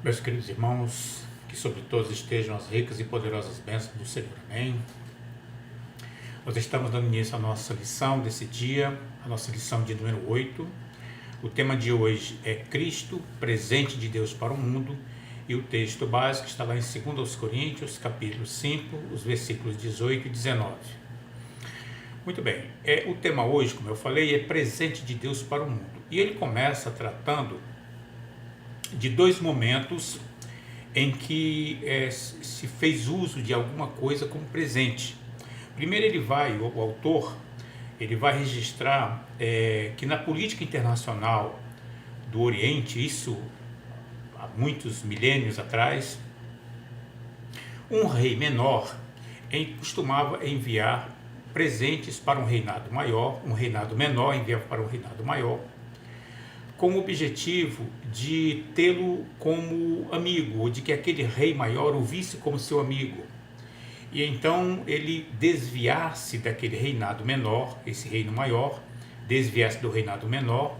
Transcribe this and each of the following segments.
Meus queridos irmãos, que sobre todos estejam as ricas e poderosas bênçãos do Senhor. Amém. Nós estamos dando início à nossa lição desse dia, a nossa lição de número 8. O tema de hoje é Cristo, presente de Deus para o mundo, e o texto básico está lá em 2 Coríntios, capítulo 5, os versículos 18 e 19. Muito bem, o tema hoje, como eu falei, é presente de Deus para o mundo. E ele começa tratando de dois momentos em que se fez uso de alguma coisa como presente. Primeiro o autor, ele vai registrar que na política internacional do Oriente, isso há muitos milênios atrás, um rei menor costumava enviar presentes para um reinado maior, um reinado menor enviava para um reinado maior, com o objetivo de tê-lo como amigo, ou de que aquele rei maior o visse como seu amigo. E então ele desviasse daquele reinado menor, esse reino maior, desviasse do reinado menor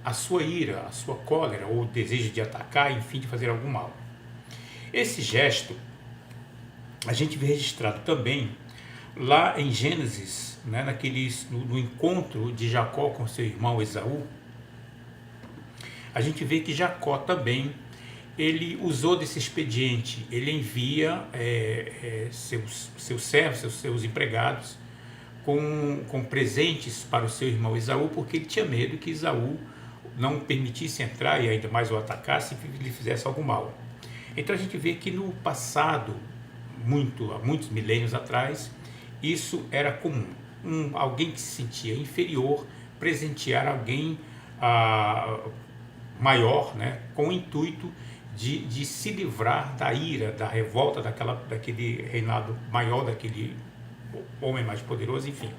a sua ira, a sua cólera, ou o desejo de atacar, enfim, de fazer algum mal. Esse gesto a gente vê registrado também lá em Gênesis, né, no encontro de Jacó com seu irmão Esaú. A gente vê que Jacó também ele usou desse expediente, ele envia seus servos, seus empregados com presentes para o seu irmão Esaú, porque ele tinha medo que Esaú não permitisse entrar e ainda mais o atacasse e lhe fizesse algum mal. Então a gente vê que no passado, há muitos milênios atrás, isso era comum. Alguém que se sentia inferior presentear alguém maior, né, com o intuito de se livrar da ira, da revolta daquele reinado maior, daquele homem mais poderoso, enfim.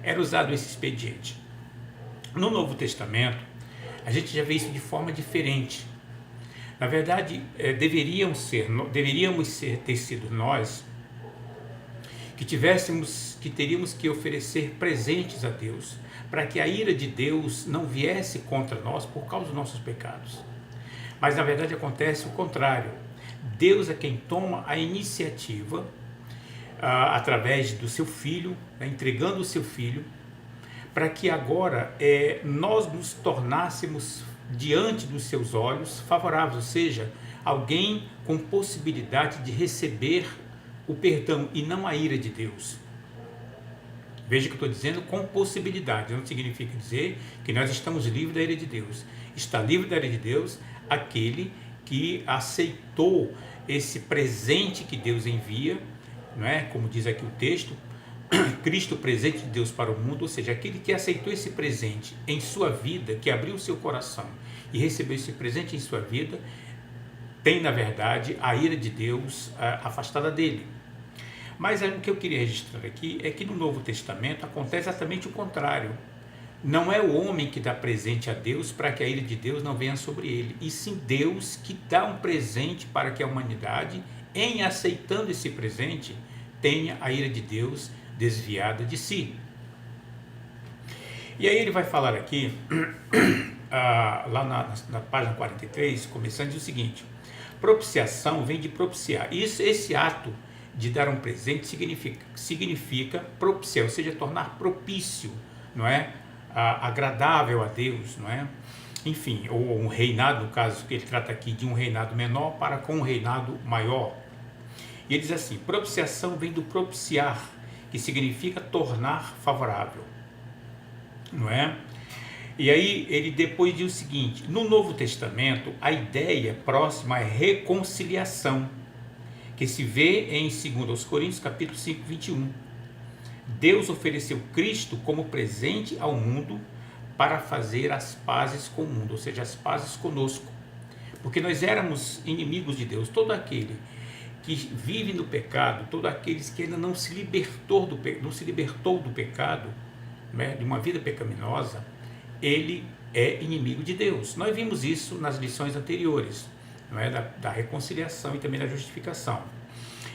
Era usado esse expediente. No Novo Testamento, a gente já vê isso de forma diferente. Na verdade, deveríamos ter sido nós que teríamos que oferecer presentes a Deus, para que a ira de Deus não viesse contra nós por causa dos nossos pecados. Mas na verdade acontece o contrário. Deus é quem toma a iniciativa através do seu Filho, né, entregando o seu Filho, para que agora nós nos tornássemos diante dos seus olhos favoráveis, ou seja, alguém com possibilidade de receber o perdão e não a ira de Deus. Veja que eu estou dizendo com possibilidade, não significa dizer que nós estamos livres da ira de Deus. Está livre da ira de Deus aquele que aceitou esse presente que Deus envia, não é? Como diz aqui o texto, Cristo, presente de Deus para o mundo, ou seja, aquele que aceitou esse presente em sua vida, que abriu o seu coração e recebeu esse presente em sua vida, tem na verdade a ira de Deus afastada dele. Mas o que eu queria registrar aqui é que no Novo Testamento acontece exatamente o contrário. Não é o homem que dá presente a Deus para que a ira de Deus não venha sobre ele, e sim Deus que dá um presente para que a humanidade, em aceitando esse presente, tenha a ira de Deus desviada de si. E aí ele vai falar aqui, lá na página 43, começando, diz o seguinte: propiciação vem de propiciar. Esse ato de dar um presente significa propiciar, ou seja, tornar propício, não é? Agradável a Deus, não é? Enfim, ou um reinado, no caso que ele trata aqui de um reinado menor para com um reinado maior. E ele diz assim: propiciação vem do propiciar, que significa tornar favorável, não é? E aí ele depois diz o seguinte: no Novo Testamento a ideia próxima é reconciliação, que se vê em 2 Coríntios capítulo 5, 21. Deus ofereceu Cristo como presente ao mundo para fazer as pazes com o mundo, ou seja, as pazes conosco. Porque nós éramos inimigos de Deus. Todo aquele que vive no pecado, todos aqueles que ainda não se libertou do pecado, né, de uma vida pecaminosa, ele é inimigo de Deus. Nós vimos isso nas lições anteriores, não é? da reconciliação e também da justificação.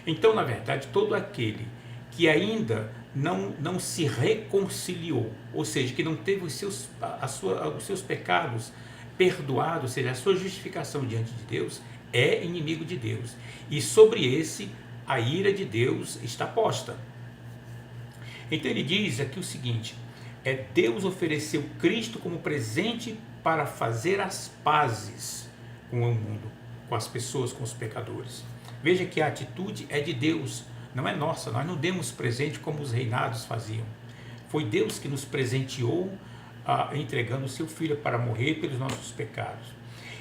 Então, na verdade, todo aquele que ainda não se reconciliou, ou seja, que não teve os seus pecados perdoado, ou seja, a sua justificação diante de Deus, é inimigo de Deus. E sobre esse, a ira de Deus está posta. Então ele diz aqui o seguinte: Deus ofereceu Cristo como presente para fazer as pazes com o mundo, com as pessoas, com os pecadores. Veja que a atitude é de Deus, não é nossa. Nós não demos presente como os reinados faziam. Foi Deus que nos presenteou, entregando o seu Filho para morrer pelos nossos pecados.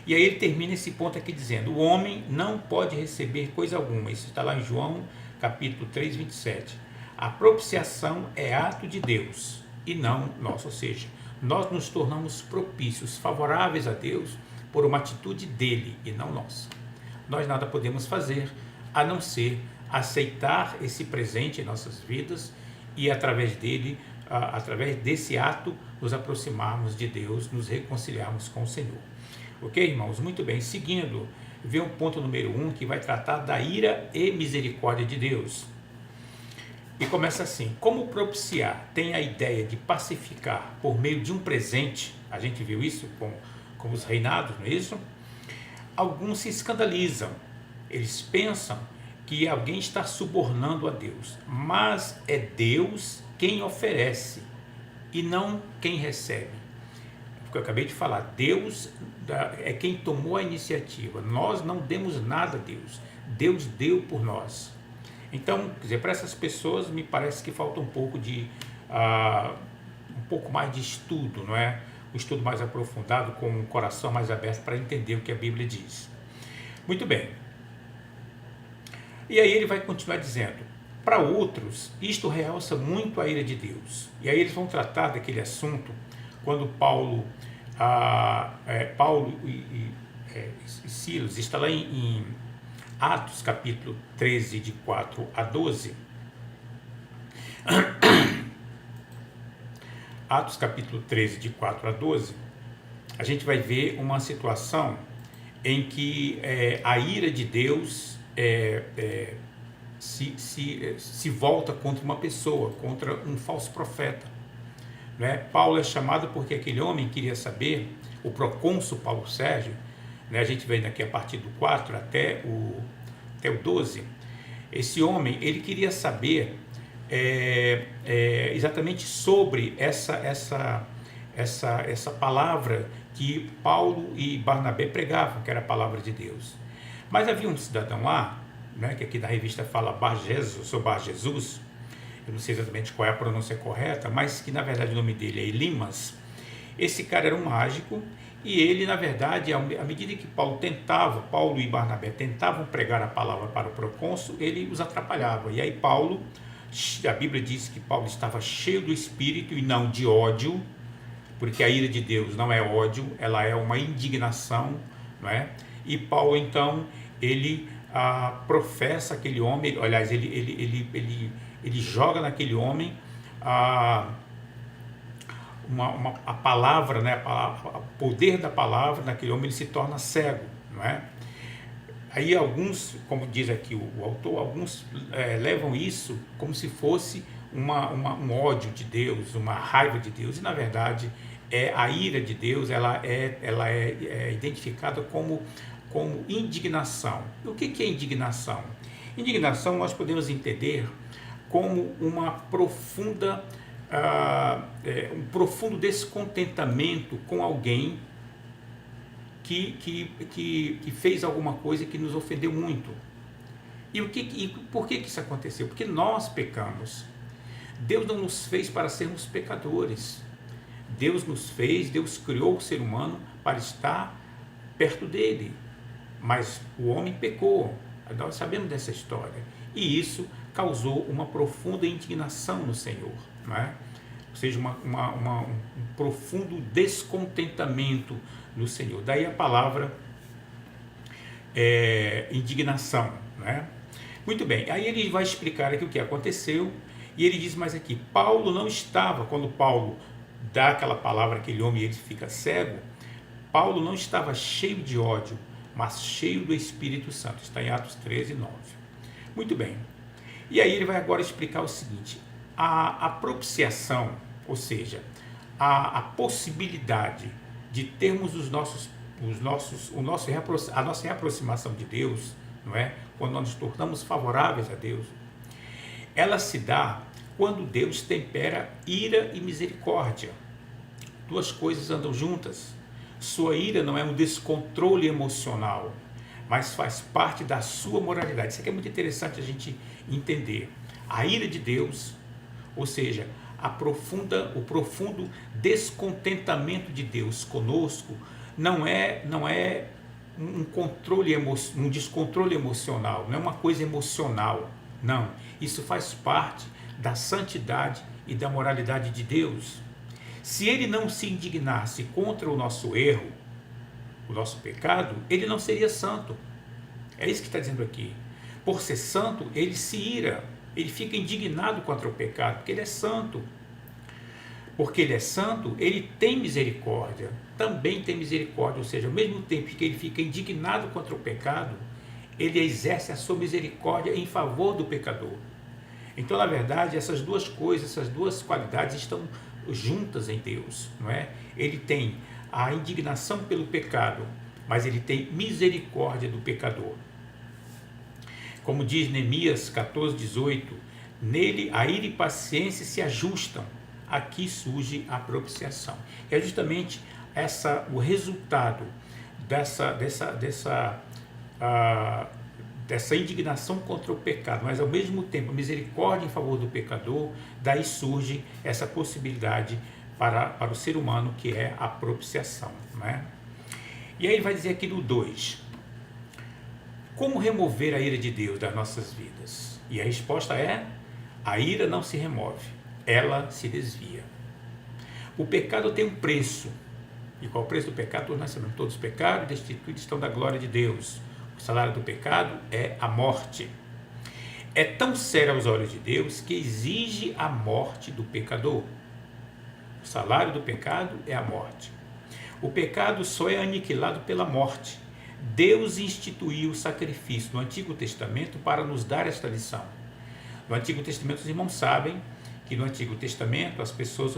E aí ele termina esse ponto aqui dizendo: o homem não pode receber coisa alguma. Isso está lá em João capítulo 3, 27. A propiciação é ato de Deus e não nosso, ou seja, nós nos tornamos propícios, favoráveis a Deus por uma atitude dele e não nossa. Nós nada podemos fazer a não ser aceitar esse presente em nossas vidas e através dele, através desse ato, nos aproximarmos de Deus, nos reconciliarmos com o Senhor. Ok, irmãos? Muito bem. Seguindo, vem o ponto número 1, que vai tratar da ira e misericórdia de Deus. E começa assim: como propiciar tem a ideia de pacificar por meio de um presente. A gente viu isso com os reinados, não é isso? Alguns se escandalizam, eles pensam que alguém está subornando a Deus, mas é Deus quem oferece e não quem recebe. Porque eu acabei de falar, Deus é quem tomou a iniciativa, nós não demos nada a Deus, Deus deu por nós. Então, quer dizer, para essas pessoas me parece que falta um pouco mais de estudo, não é? Um estudo mais aprofundado, com um coração mais aberto para entender o que a Bíblia diz. Muito bem. E aí ele vai continuar dizendo: para outros, isto realça muito a ira de Deus. E aí eles vão tratar daquele assunto quando Paulo e Silas está lá em Atos capítulo 13, de 4 a 12. Atos capítulo 13, de 4 a 12, a gente vai ver uma situação em que a ira de Deus se volta contra uma pessoa, contra um falso profeta. Né? Paulo é chamado porque aquele homem queria saber, o procônsul Paulo Sérgio, né? A gente vem daqui a partir do 4 até o 12, esse homem, ele queria saber exatamente sobre essa palavra que Paulo e Barnabé pregavam, que era a palavra de Deus. Mas havia um cidadão lá, né, que aqui na revista fala Bar-Jesus, eu não sei exatamente qual é a pronúncia correta, mas que na verdade o nome dele é Elimas. Esse cara era um mágico e ele, na verdade, à medida que Paulo e Barnabé tentavam pregar a palavra para o procônsul, ele os atrapalhava. E aí Paulo, a Bíblia diz que Paulo estava cheio do Espírito e não de ódio, porque a ira de Deus não é ódio, ela é uma indignação, não é? E Paulo, então, ele professa aquele homem, aliás, ele joga naquele homem a palavra, né, o poder da palavra naquele homem, ele se torna cego, não é? Aí alguns, como diz aqui o autor, alguns levam isso como se fosse um ódio de Deus, uma raiva de Deus, e na verdade a ira de Deus, ela é identificada como indignação. O que é indignação? Indignação nós podemos entender como uma profunda um profundo descontentamento com alguém que fez alguma coisa que nos ofendeu muito. E por que isso aconteceu? Porque nós pecamos. Deus não nos fez para sermos pecadores. Deus criou o ser humano para estar perto dele. Mas o homem pecou. Nós sabemos dessa história. E isso causou uma profunda indignação no Senhor, não é? Ou seja, um profundo descontentamento no Senhor. Daí a palavra indignação, não é? Muito bem, aí ele vai explicar aqui o que aconteceu, e ele diz mais aqui: Paulo não estava, quando Paulo dá aquela palavra àquele homem e ele fica cego, Paulo não estava cheio de ódio, mas cheio do Espírito Santo. Está em Atos 13, 9. Muito bem. E aí ele vai agora explicar o seguinte: a propiciação, ou seja, a possibilidade de termos a nossa reaproximação de Deus, não é? Quando nós nos tornamos favoráveis a Deus, ela se dá quando Deus tempera ira e misericórdia. Duas coisas andam juntas. Sua ira não é um descontrole emocional, mas faz parte da sua moralidade. Isso aqui é muito interessante a gente entender. A ira de Deus, ou seja, o profundo descontentamento de Deus conosco, não é um descontrole emocional, não é uma coisa emocional, não. Isso faz parte da santidade e da moralidade de Deus. Se ele não se indignasse contra o nosso erro, o nosso pecado, ele não seria santo. É isso que está dizendo aqui. Por ser santo, ele se ira, ele fica indignado contra o pecado, porque ele é santo. Porque ele é santo, ele tem misericórdia, também tem misericórdia, ou seja, ao mesmo tempo que ele fica indignado contra o pecado, ele exerce a sua misericórdia em favor do pecador. Então, na verdade, essas duas coisas, essas duas qualidades estão juntas em Deus, não é? Ele tem a indignação pelo pecado, mas ele tem misericórdia do pecador. Como diz Neemias 14:18, nele a ira e paciência se ajustam, aqui surge a propiciação. É justamente o resultado dessa indignação contra o pecado, mas ao mesmo tempo misericórdia em favor do pecador, daí surge essa possibilidade para o ser humano, que é a propiciação, não é? E aí ele vai dizer aqui no 2, como remover a ira de Deus das nossas vidas? E a resposta é, a ira não se remove, ela se desvia. O pecado tem um preço, e qual é o preço do pecado? Todos nós sabemos, todos pecaram e destituídos estão da glória de Deus. O salário do pecado é a morte. É tão sério aos olhos de Deus que exige a morte do pecador. O salário do pecado é a morte. O pecado só é aniquilado pela morte. Deus instituiu o sacrifício no Antigo Testamento para nos dar esta lição. No Antigo Testamento, os irmãos sabem que no Antigo Testamento as pessoas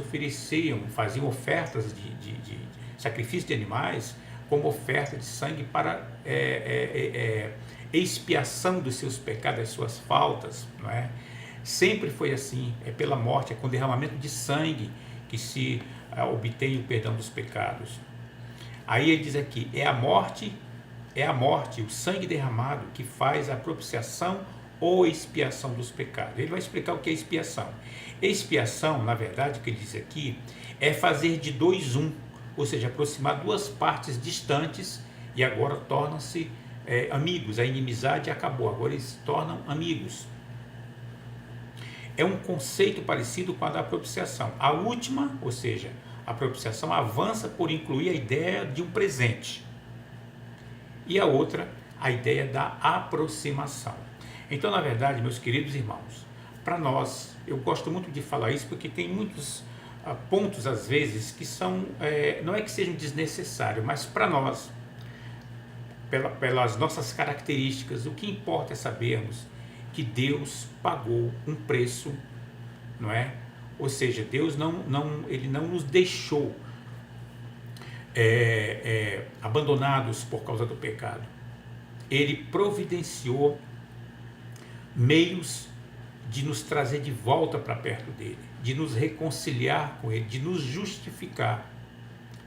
faziam ofertas de sacrifício de animais como oferta de sangue para expiação dos seus pecados, das suas faltas, não é? Sempre foi assim, é pela morte, é com derramamento de sangue que se obtém o perdão dos pecados. Aí ele diz aqui, é a morte, o sangue derramado que faz a propiciação ou expiação dos pecados. Ele vai explicar o que é expiação. Expiação, na verdade, o que ele diz aqui, é fazer de dois um, ou seja, aproximar duas partes distantes e agora tornam-se amigos. A inimizade acabou, agora eles se tornam amigos. É um conceito parecido com a da propiciação. A última, ou seja, a propiciação avança por incluir a ideia de um presente. E a outra, a ideia da aproximação. Então, na verdade, meus queridos irmãos, para nós, eu gosto muito de falar isso porque tem muitos pontos, às vezes, que são, não é que sejam desnecessários, mas para nós, pelas nossas características, o que importa é sabermos que Deus pagou um preço, não é? Ou seja, Deus ele não nos deixou abandonados por causa do pecado. Ele providenciou meios de nos trazer de volta para perto dele, de nos reconciliar com ele, de nos justificar,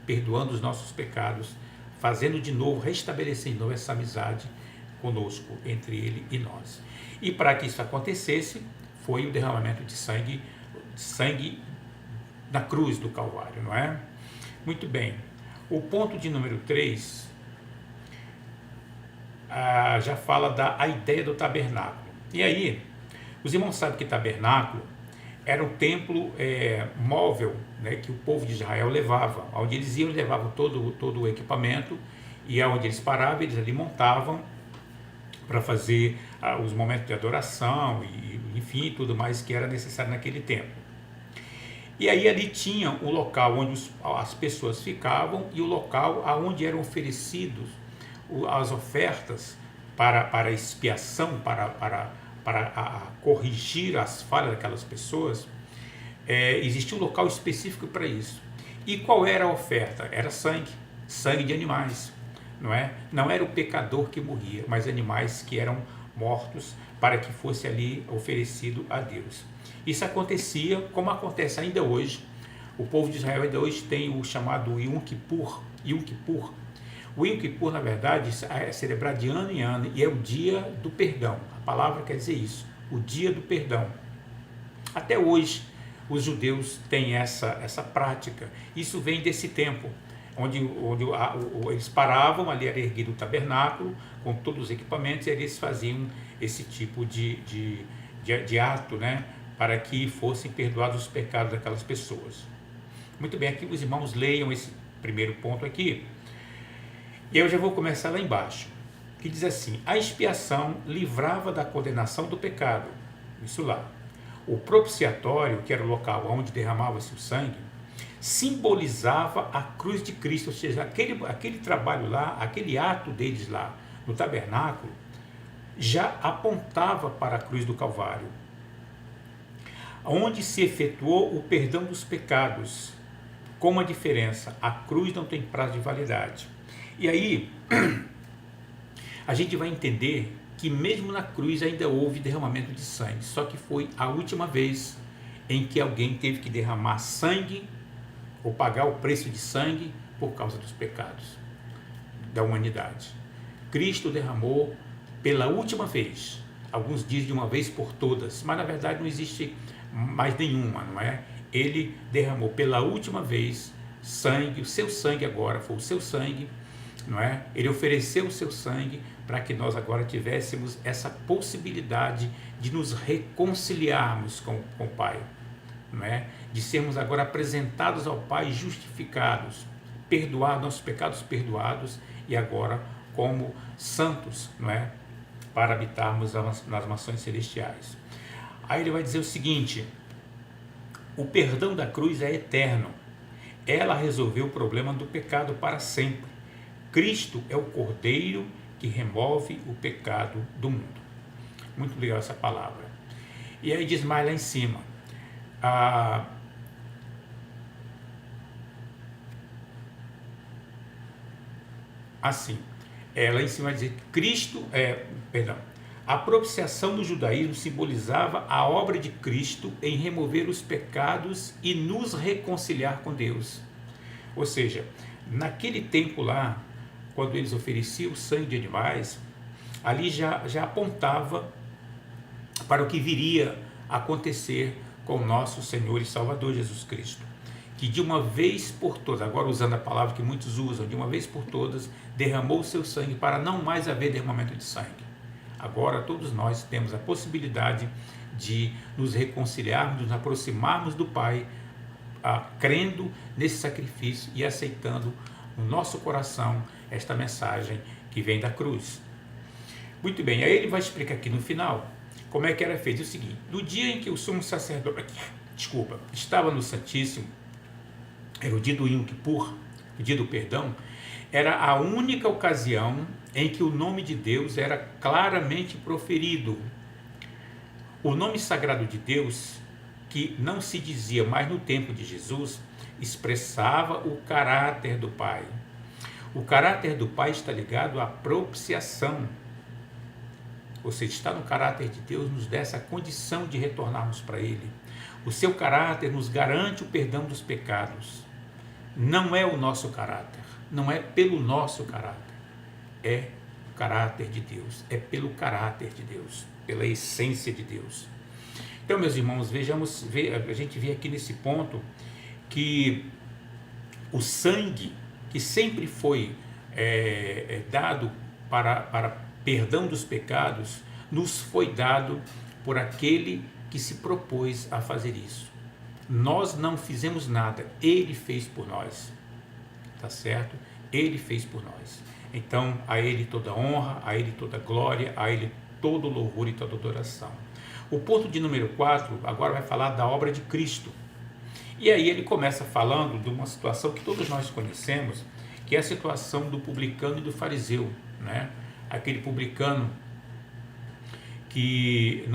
perdoando os nossos pecados, fazendo de novo, restabelecendo de novo essa amizade conosco, entre ele e nós. E para que isso acontecesse, foi o derramamento de sangue na cruz do Calvário, não é? Muito bem. O ponto de número 3 já fala da ideia do tabernáculo. E aí, os irmãos sabem que tabernáculo era um templo móvel, né, que o povo de Israel levava. Onde eles iam, levavam todo o equipamento, e aonde eles paravam, eles ali montavam para fazer os momentos de adoração, e enfim, tudo mais que era necessário naquele tempo. E aí ali tinha o local onde as pessoas ficavam e o local onde eram oferecidos as ofertas para expiação, para corrigir as falhas daquelas pessoas. Existia um local específico para isso. E qual era a oferta? Era sangue. sangue de animais, não é? Não era o pecador que morria, mas animais que eram mortos para que fosse ali oferecido a Deus. Isso acontecia como acontece ainda hoje. O povo de Israel ainda hoje tem o chamado Yom Kippur. Yom Kippur. O Yom Kippur, na verdade, é celebrado de ano em ano e é o dia do perdão. A palavra quer dizer isso, o dia do perdão. Até hoje, os judeus têm essa prática. Isso vem desse tempo, onde eles paravam, ali era erguido o tabernáculo, com todos os equipamentos, e eles faziam esse tipo de ato, né, para que fossem perdoados os pecados daquelas pessoas. Muito bem, aqui os irmãos leiam esse primeiro ponto aqui, e eu já vou começar lá embaixo, que diz assim: a expiação livrava da condenação do pecado, isso lá. O propiciatório, que era o local onde derramava-se o sangue, simbolizava a cruz de Cristo, ou seja, aquele trabalho lá, aquele ato deles lá no tabernáculo, já apontava para a cruz do Calvário, onde se efetuou o perdão dos pecados. Com uma diferença: a cruz não tem prazo de validade. E aí, a gente vai entender que mesmo na cruz ainda houve derramamento de sangue, só que foi a última vez em que alguém teve que derramar sangue ou pagar o preço de sangue por causa dos pecados da humanidade. Cristo derramou pela última vez, alguns dizem de uma vez por todas, mas na verdade não existe mais nenhuma, não é? Ele derramou pela última vez sangue, o seu sangue agora foi o seu sangue, não é? Ele ofereceu o seu sangue para que nós agora tivéssemos essa possibilidade de nos reconciliarmos com o Pai, não é? De sermos agora apresentados ao Pai justificados, perdoados, nossos pecados perdoados, e agora como santos, não é? Para habitarmos nas mansões celestiais. Aí ele vai dizer o seguinte: o perdão da cruz é eterno. Ela resolveu o problema do pecado para sempre. Cristo é o Cordeiro que remove o pecado do mundo. Muito legal essa palavra. E aí diz mais lá em cima, assim, lá em cima vai dizer que Cristo, a propiciação do judaísmo simbolizava a obra de Cristo em remover os pecados e nos reconciliar com Deus. Ou seja, naquele tempo lá, quando eles ofereciam o sangue de animais, ali já apontava para o que viria a acontecer com o nosso Senhor e Salvador Jesus Cristo, que de uma vez por todas, agora usando a palavra que muitos usam, de uma vez por todas, derramou o seu sangue para não mais haver derramamento de sangue. Agora todos nós temos a possibilidade de nos reconciliarmos, nos aproximarmos do Pai, crendo nesse sacrifício e aceitando no nosso coração esta mensagem que vem da cruz. Muito bem, aí ele vai explicar aqui no final como é que era feito o seguinte: no dia em que o sumo sacerdote, estava no Santíssimo, era o dia do Yom Kippur, o dia do perdão, era a única ocasião em que o nome de Deus era claramente proferido. O nome sagrado de Deus, que não se dizia mais no tempo de Jesus, expressava o caráter do Pai. O caráter do Pai está ligado à propiciação, ou seja, está no caráter de Deus, nos dá essa condição de retornarmos para Ele. O seu caráter nos garante o perdão dos pecados. Não é o nosso caráter, não é pelo nosso caráter, é o caráter de Deus, é pelo caráter de Deus, pela essência de Deus. Então, meus irmãos, a gente vê aqui nesse ponto que o sangue que sempre foi dado para perdão dos pecados, nos foi dado por aquele que se propôs a fazer isso. Nós não fizemos nada, Ele fez por nós, tá certo? Ele fez por nós. Então, a Ele toda honra, a Ele toda glória, a Ele todo louvor e toda adoração. O ponto de número 4 agora vai falar da obra de Cristo. E aí ele começa falando de uma situação que todos nós conhecemos, que é a situação do publicano e do fariseu, né? Aquele publicano que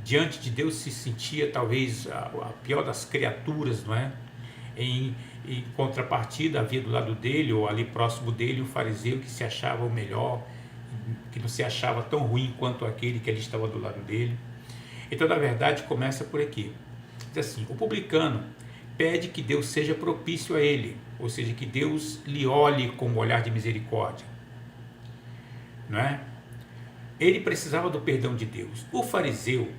diante de Deus se sentia talvez a pior das criaturas, não é? Em Em contrapartida, havia do lado dele, ou ali próximo dele, o fariseu que se achava o melhor, que não se achava tão ruim quanto aquele que ali estava do lado dele. Então, na verdade, começa por aqui. Diz assim: o publicano pede que Deus seja propício a ele, ou seja, que Deus lhe olhe com um olhar de misericórdia, não é? Ele precisava do perdão de Deus. O fariseu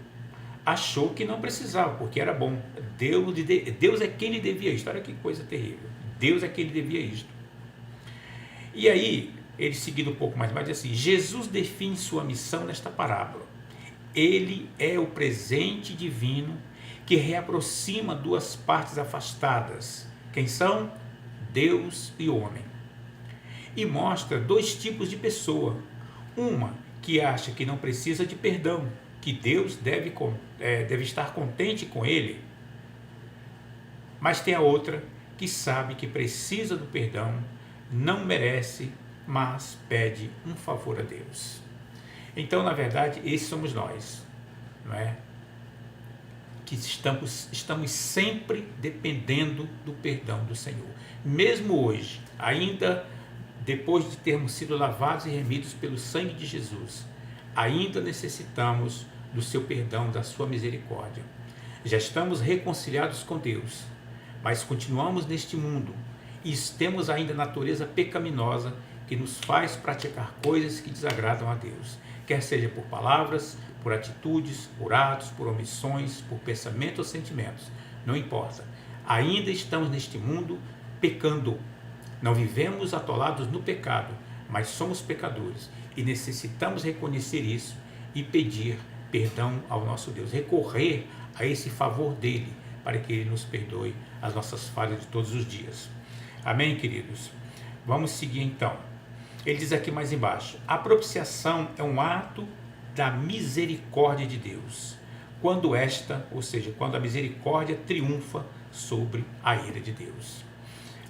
achou que não precisava, porque era bom. Deus é quem lhe devia isto. Olha que coisa terrível. Deus é quem lhe devia isto. E aí, ele seguindo um pouco mais, mas diz assim: Jesus define sua missão nesta parábola. Ele é o presente divino que reaproxima duas partes afastadas. Quem são? Deus e o homem. E mostra dois tipos de pessoa. Uma que acha que não precisa de perdão, que Deus deve estar contente com ele. Mas tem a outra que sabe que precisa do perdão, não merece, mas pede um favor a Deus. Então, na verdade, esses somos nós, não é? Que estamos sempre dependendo do perdão do Senhor. Mesmo hoje, ainda depois de termos sido lavados e remidos pelo sangue de Jesus, ainda necessitamos do seu perdão, da sua misericórdia. Já estamos reconciliados com Deus, mas continuamos neste mundo e temos ainda a natureza pecaminosa que nos faz praticar coisas que desagradam a Deus, quer seja por palavras, por atitudes, por atos, por omissões, por pensamentos ou sentimentos, não importa. Ainda estamos neste mundo pecando. Não vivemos atolados no pecado, mas somos pecadores e necessitamos reconhecer isso e pedir perdão ao nosso Deus, recorrer a esse favor dele para que ele nos perdoe as nossas falhas de todos os dias. Amém, queridos? Vamos seguir então. Ele diz aqui mais embaixo: a propiciação é um ato da misericórdia de Deus, quando esta, ou seja, quando a misericórdia triunfa sobre a ira de Deus.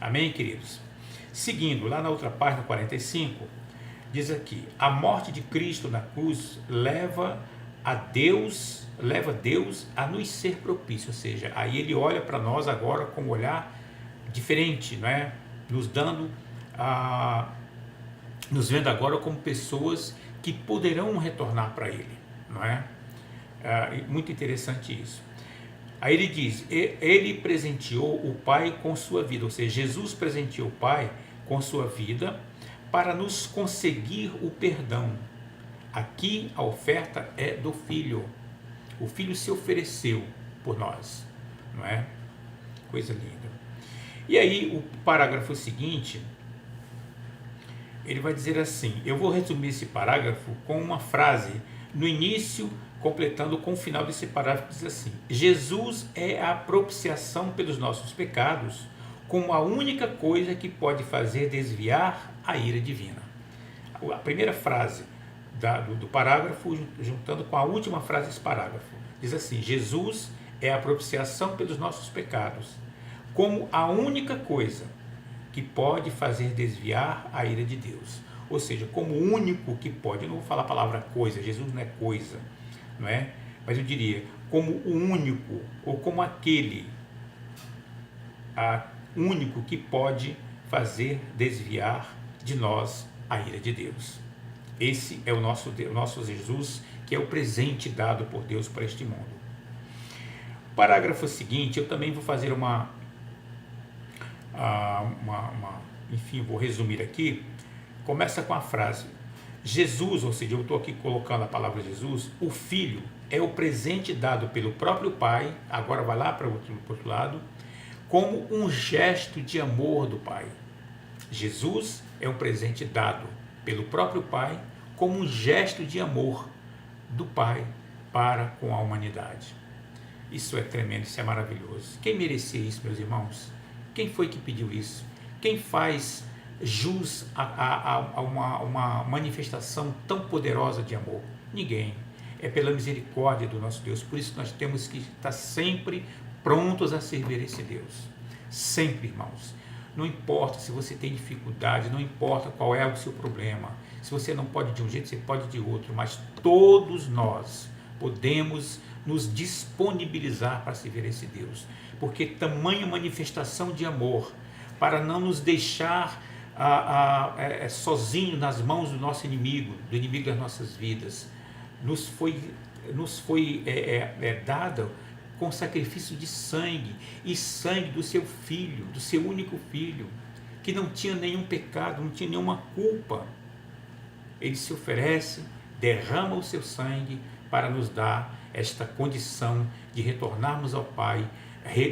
Amém, queridos? Seguindo, lá na outra página 45, diz aqui: a morte de Cristo na cruz leva Deus a nos ser propício, ou seja, aí ele olha para nós agora com um olhar diferente, não é? Nos vendo agora como pessoas que poderão retornar para ele, não é? Muito interessante isso. Aí ele diz: ele presenteou o Pai com sua vida, ou seja, Jesus presenteou o Pai com sua vida para nos conseguir o perdão. Aqui a oferta é do Filho. O Filho se ofereceu por nós, não é? Coisa linda. E aí o parágrafo seguinte, ele vai dizer assim, eu vou resumir esse parágrafo com uma frase no início, completando com o final desse parágrafo, diz assim: Jesus é a propiciação pelos nossos pecados, como a única coisa que pode fazer desviar a ira divina. A primeira frase do parágrafo, juntando com a última frase desse parágrafo, diz assim: Jesus é a propiciação pelos nossos pecados, como a única coisa que pode fazer desviar a ira de Deus. Ou seja, como o único que pode, eu não vou falar a palavra coisa, Jesus não é coisa, não é? Mas eu diria, como o único, ou como aquele único que pode fazer desviar de nós a ira de Deus. Esse é o nosso Jesus, que é o presente dado por Deus para este mundo. Parágrafo seguinte, eu também vou fazer enfim, vou resumir aqui. Começa com a frase: Jesus, ou seja, eu estou aqui colocando a palavra Jesus, o Filho é o presente dado pelo próprio Pai, agora vai lá para o outro lado, como um gesto de amor do Pai. Jesus é um presente dado pelo próprio Pai como um gesto de amor do Pai para com a humanidade. Isso é tremendo, isso é maravilhoso. Quem merecia isso, meus irmãos? Quem foi que pediu isso? Quem faz jus a uma manifestação tão poderosa de amor? Ninguém. É pela misericórdia do nosso Deus. Por isso nós temos que estar sempre prontos a servir esse Deus. Sempre, irmãos. Não importa se você tem dificuldade, não importa qual é o seu problema. Se você não pode de um jeito, você pode de outro. Mas todos nós podemos nos disponibilizar para servir esse Deus. Porque tamanha manifestação de amor para não nos deixar sozinho nas mãos do nosso inimigo, do inimigo das nossas vidas. Nos foi dada com sacrifício de sangue, e sangue do seu filho, do seu único filho, que não tinha nenhum pecado, não tinha nenhuma culpa. Ele se oferece, derrama o seu sangue para nos dar esta condição de retornarmos ao Pai,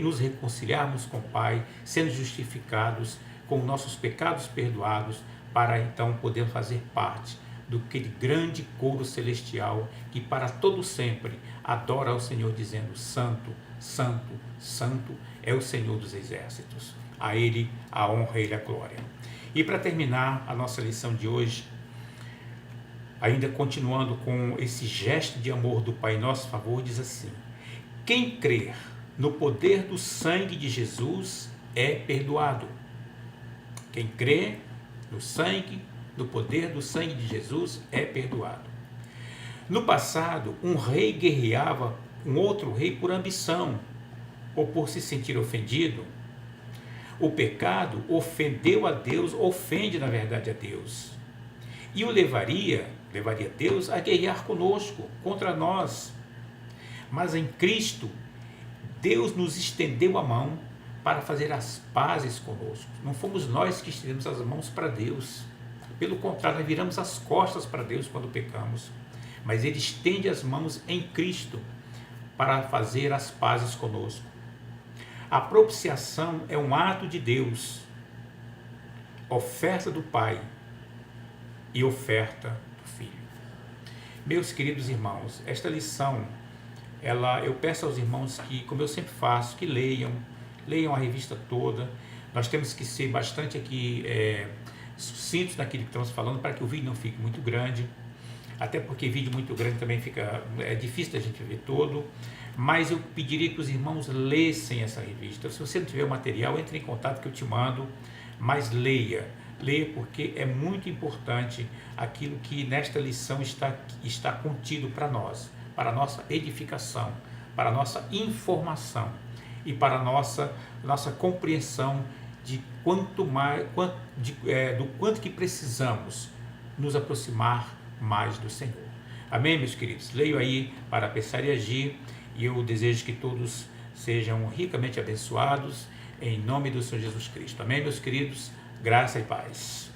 nos reconciliarmos com o Pai, sendo justificados, com nossos pecados perdoados, para então poder fazer parte do aquele grande coro celestial que para todo sempre adora ao Senhor, dizendo: Santo, Santo, Santo é o Senhor dos exércitos. A Ele a honra, a Ele a glória. E para terminar a nossa lição de hoje, ainda continuando com esse gesto de amor do Pai em nosso favor, diz assim: quem crer no poder do sangue de Jesus é perdoado. Quem crê no sangue, no poder do sangue de Jesus é perdoado. No passado, um rei guerreava com outro rei por ambição ou por se sentir ofendido. O pecado ofendeu a Deus, ofende na verdade a Deus, e o levaria Deus a guerrear conosco, contra nós. Mas em Cristo, Deus nos estendeu a mão para fazer as pazes conosco. Não fomos nós que estendemos as mãos para Deus. Pelo contrário, nós viramos as costas para Deus quando pecamos. Mas Ele estende as mãos em Cristo para fazer as pazes conosco. A propiciação é um ato de Deus, oferta do Pai e oferta do Filho. Meus queridos irmãos, esta lição, eu peço aos irmãos que, como eu sempre faço, que leiam a revista toda. Nós temos que ser bastante aqui sucintos naquilo que estamos falando, para que o vídeo não fique muito grande, até porque vídeo muito grande também é difícil da gente ver todo. Mas eu pediria que os irmãos lessem essa revista. Se você não tiver o material, entre em contato que eu te mando, mas leia porque é muito importante aquilo que nesta lição está contido para nós, para a nossa edificação, para a nossa informação e para a nossa compreensão de do quanto que precisamos nos aproximar mais do Senhor. Amém, meus queridos? Leio aí para pensar e agir, e eu desejo que todos sejam ricamente abençoados em nome do Senhor Jesus Cristo. Amém, meus queridos? Graça e paz.